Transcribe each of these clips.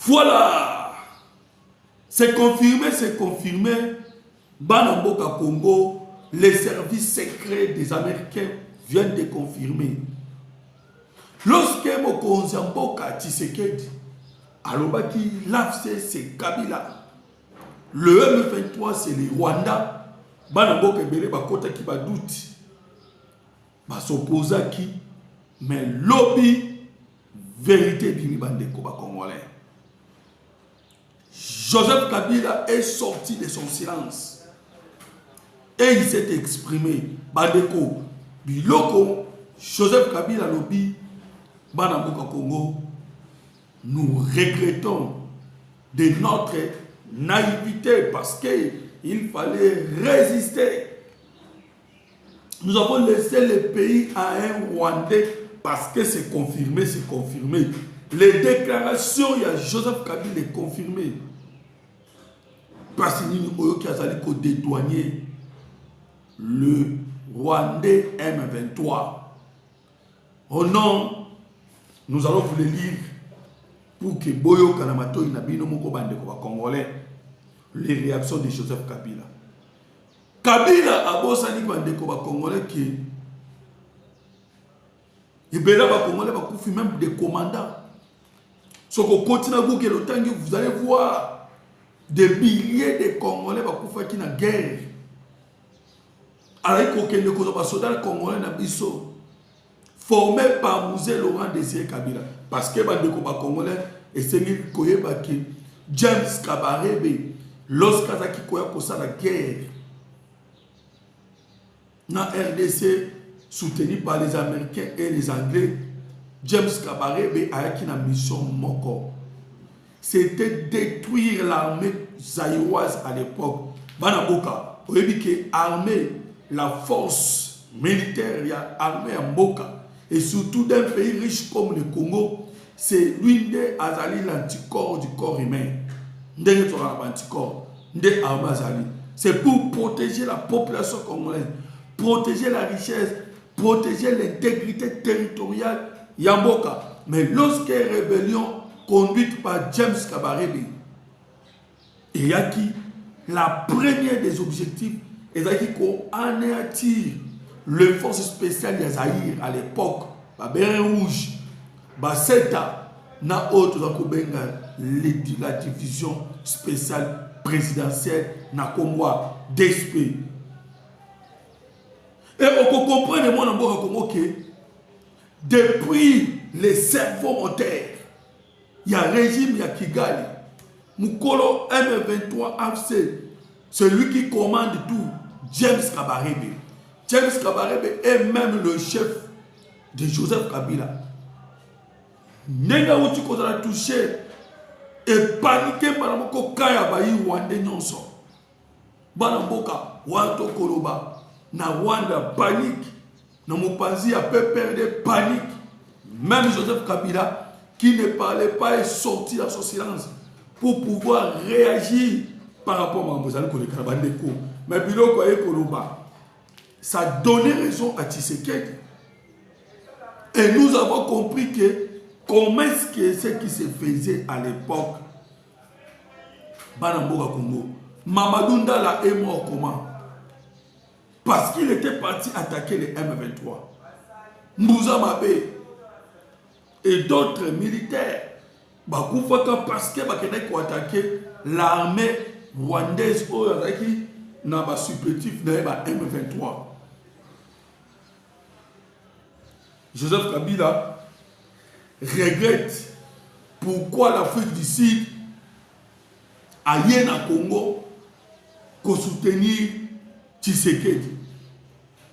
Voilà. C'est confirmé. Banamboka Congo, les services secrets des Américains viennent de confirmer. Lorsque Mokonzi Mboka Tshisekedi, Alobaki, l'AFC c'est Kabila. Le M23 c'est le Rwanda. Banamboka Bele Bakota qui va doute. S'opposa qui, mais lobby, vérité bini bandeko ba Congolais. Joseph Kabila est sorti de son silence. Et il s'est exprimé. Bandeko, biloko, Joseph Kabila lobby, Banamboka Congo, nous regrettons de notre naïveté parce qu'il fallait résister. Nous avons laissé le pays à un Rwandais parce que c'est confirmé, c'est confirmé. Les déclarations, il y a Joseph Kabila est confirmé. Parce qu'il faut dédouaner le Rwandais M23. Oh non, nous allons vous le lire pour que Boyo Kanamato Inabino Moko Bandeko Congolais, les réactions de Joseph Kabila. Kabila a beau s'en Bandeko Congolais qui il y a Congolais qui même des commandants. Ce qu'on continue à vous que le temps que vous allez voir des milliers de Congolais qui sont en guerre. Alors qu'il y a des soldats congolais formés par Mouzé Laurent Désiré Kabila. Parce que les Congolais et c'est James Kabarebe, lorsqu'il y a la guerre dans RDC, soutenu par les Américains et les Anglais, James Kabarebe a une mission moko. C'était détruire l'armée zaïroise à l'époque. Banaboka, vous avez dit que l'armée, la force militaire, il y a l'armée en Boka. Et surtout d'un pays riche comme le Congo, c'est l'une des Azali l'anticorps du corps humain. C'est pour protéger la population congolaise, protéger la richesse, protéger l'intégrité territoriale Yamboka. Mais lorsqu'il y a une rébellion conduite par James Kabarebe, il y a qui la première des objectifs est qu'on anéantit les forces spéciales de Zaïre à l'époque, la Bérin Rouge, Seta, na autre la division spéciale présidentielle na Congo DSP. Et on peut comprendre dans Congo que depuis les cerveaux monteurs, il y a un régime, il y a Kigali. Mukolo M23 AFC, celui qui commande tout, James Kabarebe. James Kabarebe est même le chef de Joseph Kabila. Nenga uti kozala touché et paniqué par la kaya bayi Rwanda nyonso. Bana mboka wanto koloba na Rwanda panique. Na mopanzi a peu perdre panique. Même Joseph Kabila qui ne parlait pas est sorti dans son silence pour pouvoir réagir par rapport à Mozambique pour les Karabandeko. Mais biloko koloba ça donnait raison à Tshisekedi. Et nous avons compris que comment est-ce que ce qui se faisait à l'époque, Banamboka Congo, Mamadou Ndala est mort comment? Parce qu'il était parti attaquer les M23. Moussa Mabé et d'autres militaires, parce qu'ils ont attaqué l'armée rwandaise qui n'a pas supplétif de M23. Joseph Kabila regrette pourquoi l'Afrique du Sud a rien à Congo pour soutenir Tshisekedi.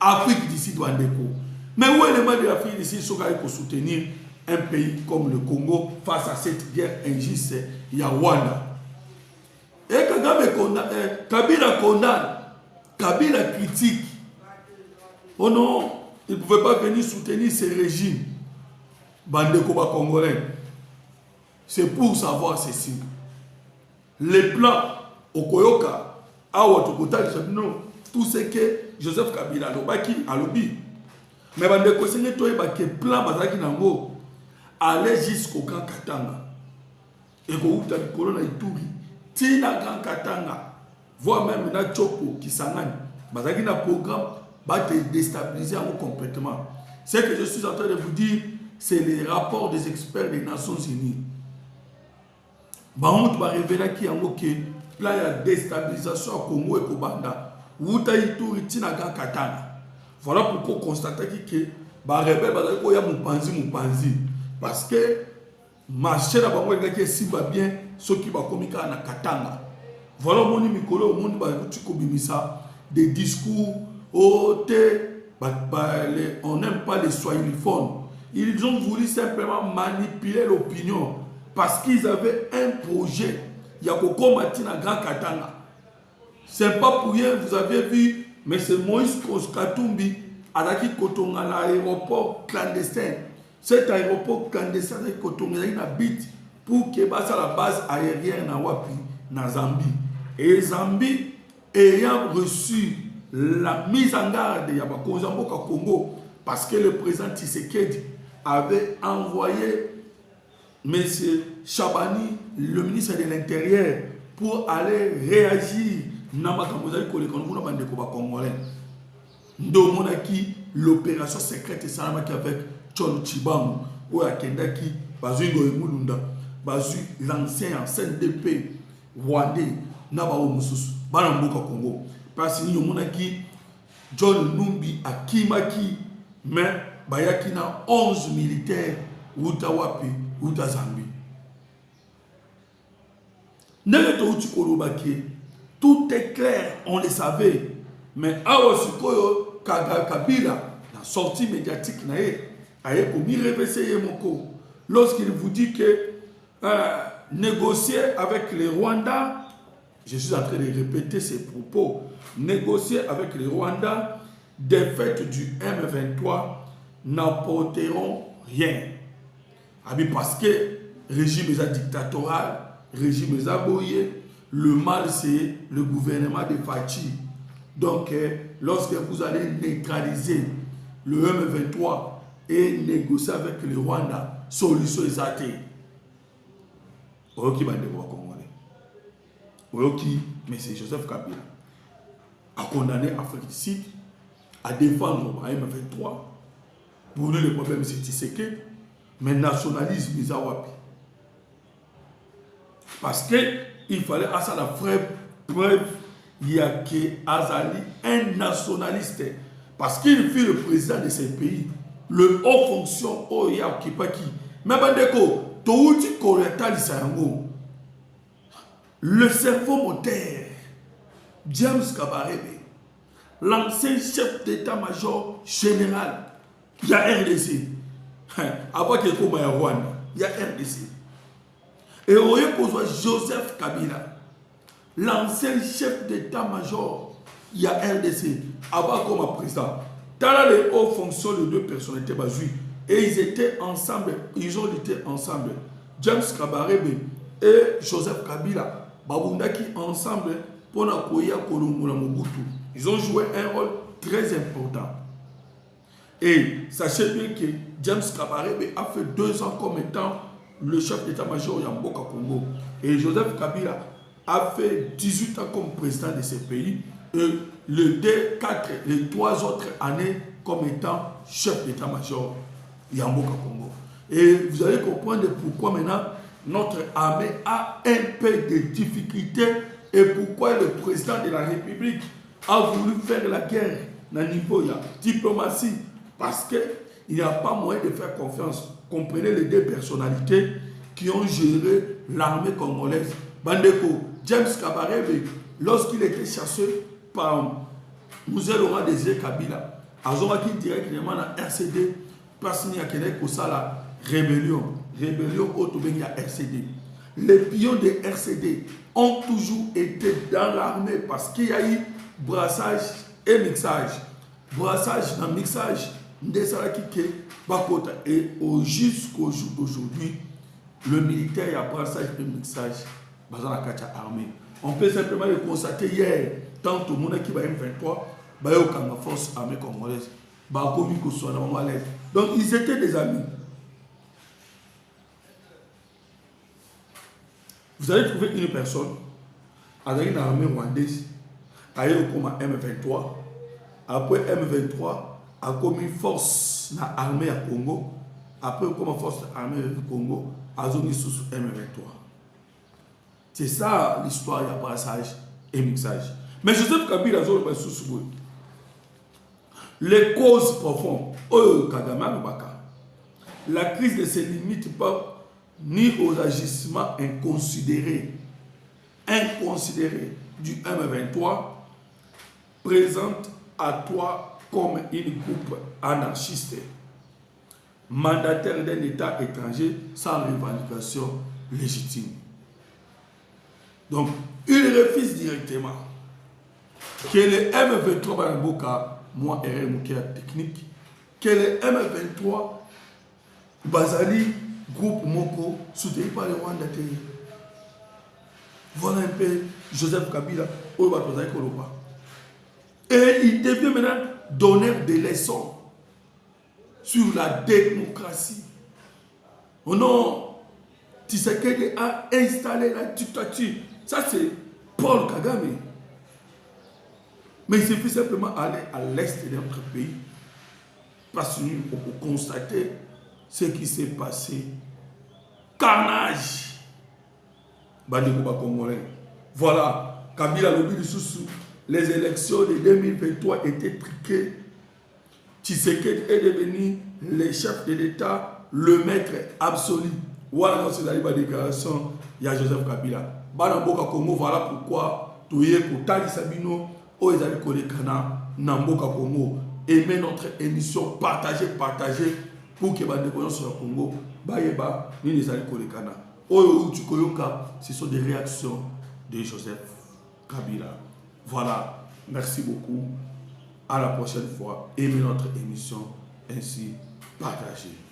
Afrique du Sud doit déco. Mais où est le mal de l'Afrique du Sud pour soutenir un pays comme le Congo face à cette guerre injuste? Il y a Rwanda. Et Kabila condamne, Kabila critique. Oh non, il ne pouvait pas venir soutenir ces régimes. Bandeko Congolais. C'est pour savoir ceci. Les plans au Koyoka, à Ouattokota, non, tout ce que Joseph Kabila a lobby. Mais Bandeko Seigneur, toi, il y a plan Bazaki Nango aller jusqu'au camp Katanga. et que le colonne Ituri, Tina Grand Katanga, voire même na Chopo qui s'engage, bazaki na programme, va te déstabiliser complètement. Ce que je suis en train de vous dire, c'est les rapports des experts des Nations Unies. Bahut va révéler qu'il y a un plan de déstabilisation au Congo et au Banda. Wuta Ituri, Tina Grand Katanga. Voilà pourquoi constater que ba rebelle bazaki ko ya mupanzi. Parce que marché na bango ngaki simba bien ceux qui va komika na Katanga. Voilà mon mikolo monde ba kuti ko bimisa des discours on n'aime pas les swahiliphones. Ils ont voulu simplement manipuler l'opinion parce qu'ils avaient un projet. Il y a Koko Matina Grand Katanga. C'est pas pour rien, vous avez vu, mais c'est Moïse Katumbi Alaki Kotonga l'aéroport clandestin. Cet aéroport clandestin Kotonga il habite pour que basa la base aérienne na Wapi, na Zambie. Et Zambie ayant reçu la mise en garde de Yabakonzamboka Congo parce que le président Tshisekedi avait envoyé M. Chabani, le ministre de l'Intérieur, pour aller réagir dans l'opération secrète avec Tchon Chibangu, où Akendaki, Bazuigo Mulunda, Bazu, l'ancien CNDP rwandais, Nabao Moussous, Banamboka Congo. Parce que nous avons John Numbi Akimaki, mais Bayaki na 11 militaires Utawapi, Utazambi. Tout est clair, on le savait. Mais Awasukoyo Kabila, la sortie médiatique, lorsqu'il vous dit que négocier avec les Rwandais, je suis en train de répéter ces propos, négocier avec les Rwandais des fêtes du M23 n'apporteront rien. Parce que le régime est dictatorial, le régime est aboyé, le mal c'est le gouvernement de Fachi. Donc, lorsque vous allez neutraliser le M23 et négocier avec le Rwanda, solution est athée. Mais c'est Joseph Kabila a condamné l'Afrique du Sud à défendre le M23. Pour nous, le problème c'est Tshisekedi, mais nationalisme is awapi. Parce qu'il fallait à ça la preuve, il y a que Azali, un nationaliste, parce qu'il fut le président de ce pays, le haut fonction, oh, il y a Kipaki. Mais Bandeko, Touti Koreata Lisango, le cerveau moteur, James Kabarebe, l'ancien chef d'état-major général, il y a RDC. Avant qu'il y ait Rwanda, il y a RDC. Et on a Joseph Kabila, l'ancien chef d'état-major, il y a RDC, avant comme président. Dans les hauts fonctions de deux personnalités basées, et ils étaient ensemble, ils ont lutté ensemble. James Kabarebe et Joseph Kabila, Babundaki ensemble pour Nakoya Kolombola Mobutu. Ils ont joué un rôle très important. Et sachez bien que James Kabarebe a fait 2 ans comme étant le chef d'état-major Yamboka Congo. Et Joseph Kabila a fait 18 ans comme président de ce pays. Et les 3 autres années comme étant chef d'état-major Yamboka Congo. Et vous allez comprendre pourquoi maintenant notre armée a un peu de difficultés et pourquoi le président de la République a voulu faire la guerre dans le niveau de la diplomatie. Parce qu'il n'y a pas moyen de faire confiance. Comprenez les 2 personnalités qui ont géré l'armée congolaise. Bandeko, James Kabarebe, lorsqu'il était chassé par Moussé Laurent Désiré Kabila, Azoraki directement dans RCD, parce qu'il y a quelqu'un qui a la rébellion autour de la RCD. Les pions de RCD ont toujours été dans l'armée parce qu'il y a eu brassage et mixage. Brassage dans mixage. Et jusqu'au jour d'aujourd'hui, le militaire a brassage et mixage dans la armée. On peut simplement le constater hier, tant tout le monde qui va M23, il y a une force armée congolaise. Donc ils étaient des amis. Vous allez trouver une personne avec une armée rwandaise, ailleurs comme M23. Après M23, a comme une force dans l'armée à Congo. Après, comme force de l'armée du Congo, a zone sous M23. C'est ça l'histoire, il y a brassage et mixage. Mais Joseph Kabila a zone sous les causes profondes. La crise ne se limite pas ni aux agissements inconsidérés du M23 présente à toi comme une groupe anarchiste, mandataire d'un État étranger sans revendication légitime. Donc, il refuse directement que le M23 Banaboka, moi, RMK technique, que le M23 Bazali, groupe Moko, soutenu par le Rwanda. Voilà un peu Joseph Kabila, et il devient maintenant donneur de leçons sur la démocratie. Oh non, Tshisekedi a installé la dictature. Ça, c'est Paul Kagame. Mais il suffit simplement aller à l'est de notre pays parce qu'on peut constater ce qui s'est passé. Carnage. Voilà, Kabila Lobi Soussou. Les élections de 2023 étaient truquées. Tshisekedi est devenu le chef de l'État, le maître absolu. Voilà, c'est la déclaration. Il y a Joseph Kabila. Banamboka Congo, voilà pourquoi Touye Koutali Sabino, Oezali Kolekana, Namboka Congo. Aimez notre émission, partagez pour que les gens sur le Congo, Bayeba, Ninezali Kolekana. Oyo Tukoyoka, ce sont des réactions de Joseph Kabila. Voilà, merci beaucoup. À la prochaine fois. Aimez notre émission, ainsi partagez.